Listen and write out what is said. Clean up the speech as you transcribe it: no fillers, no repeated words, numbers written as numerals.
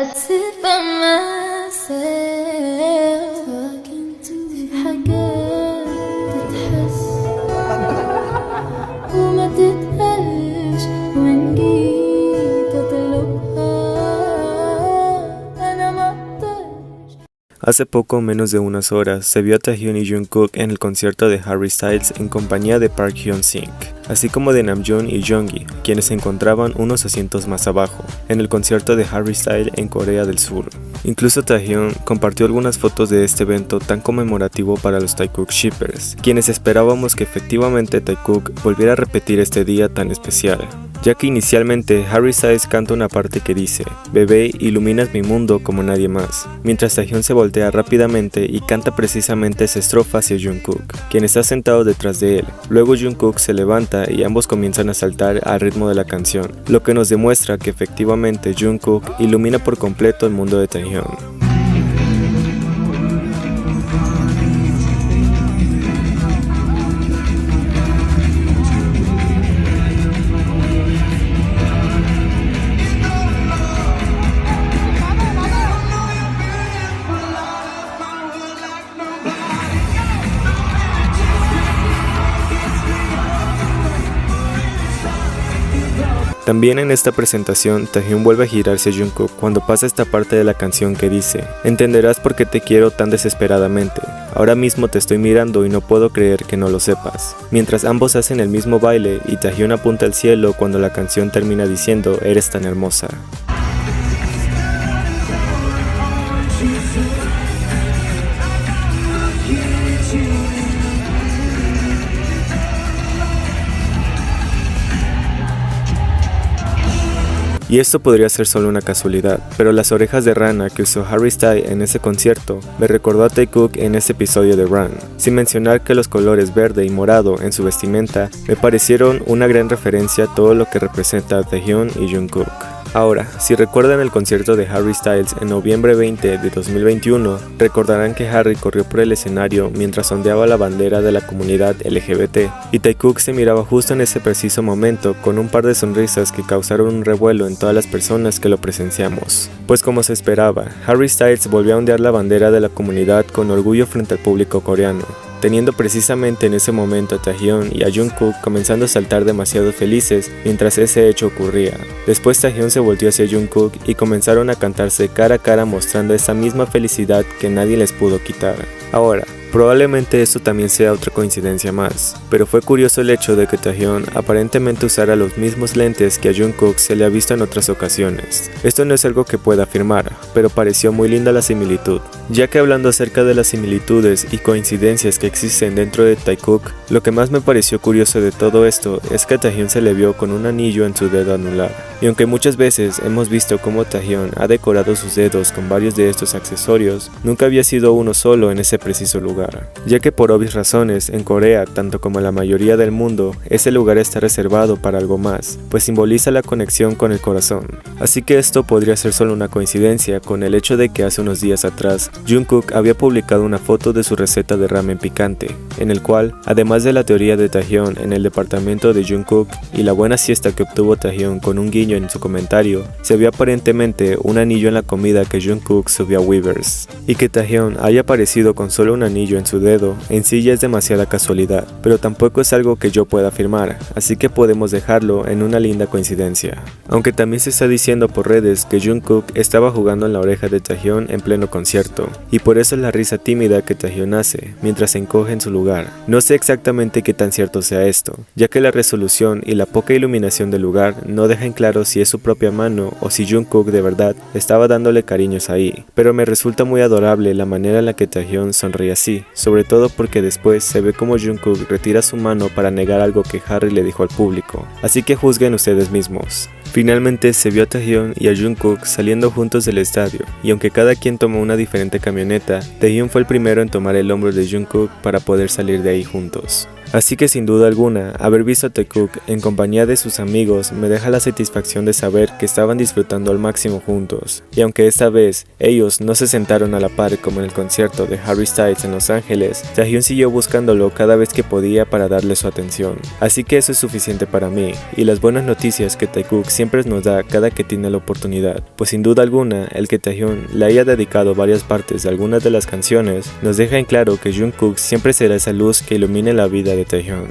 sit by myself في حاجات تتحس وما تتقالش وإن جيت أطلبها أنا مقدرش. Hace poco, menos de unas horas, se vio a Taehyun y Jungkook en el concierto de Harry Styles en compañía de Park Hyun-sik, así como de Namjoon y Jeongi, quienes se encontraban unos asientos más abajo, en el concierto de Harry Styles en Corea del Sur. Incluso Taehyun compartió algunas fotos de este evento tan conmemorativo para los Taekook Shippers, quienes esperábamos que efectivamente Taekook volviera a repetir este día tan especial, ya que inicialmente Harry Styles canta una parte que dice: "Bebé, iluminas mi mundo como nadie más", mientras Taehyun se voltea rápidamente y canta precisamente esa estrofa hacia Jungkook, quien está sentado detrás de él. Luego Jungkook se levanta y ambos comienzan a saltar al ritmo de la canción, lo que nos demuestra que efectivamente Jungkook ilumina por completo el mundo de Taehyun. También en esta presentación, Taehyun vuelve a girarse a Jungkook cuando pasa esta parte de la canción que dice: "Entenderás por qué te quiero tan desesperadamente. Ahora mismo te estoy mirando y no puedo creer que no lo sepas", mientras ambos hacen el mismo baile y Taehyun apunta al cielo cuando la canción termina diciendo: "Eres tan hermosa". Y esto podría ser solo una casualidad, pero las orejas de rana que usó Harry Styles en ese concierto me recordó a Taekook en ese episodio de Run, sin mencionar que los colores verde y morado en su vestimenta me parecieron una gran referencia a todo lo que representa a Taehyun y Jungkook. Ahora, si recuerdan el concierto de Harry Styles en noviembre 20 de 2021, recordarán que Harry corrió por el escenario mientras ondeaba la bandera de la comunidad LGBT, y Taekook se miraba justo en ese preciso momento con un par de sonrisas que causaron un revuelo en todas las personas que lo presenciamos. Pues como se esperaba, Harry Styles volvió a ondear la bandera de la comunidad con orgullo frente al público coreano, teniendo precisamente en ese momento a Taehyun y a Jungkook comenzando a saltar demasiado felices mientras ese hecho ocurría. Después Taehyun se volteó hacia Jungkook y comenzaron a cantarse cara a cara mostrando esa misma felicidad que nadie les pudo quitar. Ahora, probablemente esto también sea otra coincidencia más, pero fue curioso el hecho de que Taehyun aparentemente usara los mismos lentes que a Jungkook se le ha visto en otras ocasiones. Esto no es algo que pueda afirmar, pero pareció muy linda la similitud, ya que hablando acerca de las similitudes y coincidencias que existen dentro de Taekook, lo que más me pareció curioso de todo esto es que a Taehyun se le vio con un anillo en su dedo anular, y aunque muchas veces hemos visto cómo Taehyun ha decorado sus dedos con varios de estos accesorios, nunca había sido uno solo en ese preciso lugar, ya que por obvias razones en Corea, tanto como en la mayoría del mundo, ese lugar está reservado para algo más, pues simboliza la conexión con el corazón. Así que esto podría ser solo una coincidencia con el hecho de que hace unos días atrás Jungkook había publicado una foto de su receta de ramen picante, en el cual, además de la teoría de Taehyun en el departamento de Jungkook y la buena siesta que obtuvo Taehyun con un guiño en su comentario, se vio aparentemente un anillo en la comida que Jungkook subió a Weverse, y que Taehyun haya aparecido con solo un anillo en su dedo en sí ya es demasiada casualidad, pero tampoco es algo que yo pueda afirmar, así que podemos dejarlo en una linda coincidencia. Aunque también se está diciendo por redes que Jungkook estaba jugando en la oreja de Taehyun en pleno concierto, y por eso es la risa tímida que Taehyun hace mientras se encoge en su lugar. No sé exactamente qué tan cierto sea esto, ya que la resolución y la poca iluminación del lugar no dejan claro si es su propia mano o si Jungkook de verdad estaba dándole cariños ahí, pero me resulta muy adorable la manera en la que Taehyun sonríe así, sobre todo porque después se ve como Jungkook retira su mano para negar algo que Harry le dijo al público, así que juzguen ustedes mismos. Finalmente se vio a Taehyun y a Jungkook saliendo juntos del estadio, y aunque cada quien tomó una diferente camioneta, Taehyun fue el primero en tomar el hombro de Jungkook para poder salir de ahí juntos. Así que sin duda alguna, haber visto a Taekook en compañía de sus amigos me deja la satisfacción de saber que estaban disfrutando al máximo juntos. Y aunque esta vez ellos no se sentaron a la par como en el concierto de Harry Styles en Los Ángeles, Taehyun siguió buscándolo cada vez que podía para darle su atención. Así que eso es suficiente para mí, y las buenas noticias que Taekook siempre nos da cada que tiene la oportunidad, pues sin duda alguna el que Taehyun le haya dedicado varias partes de algunas de las canciones nos deja en claro que Jungkook siempre será esa luz que ilumine la vida de Taehyun.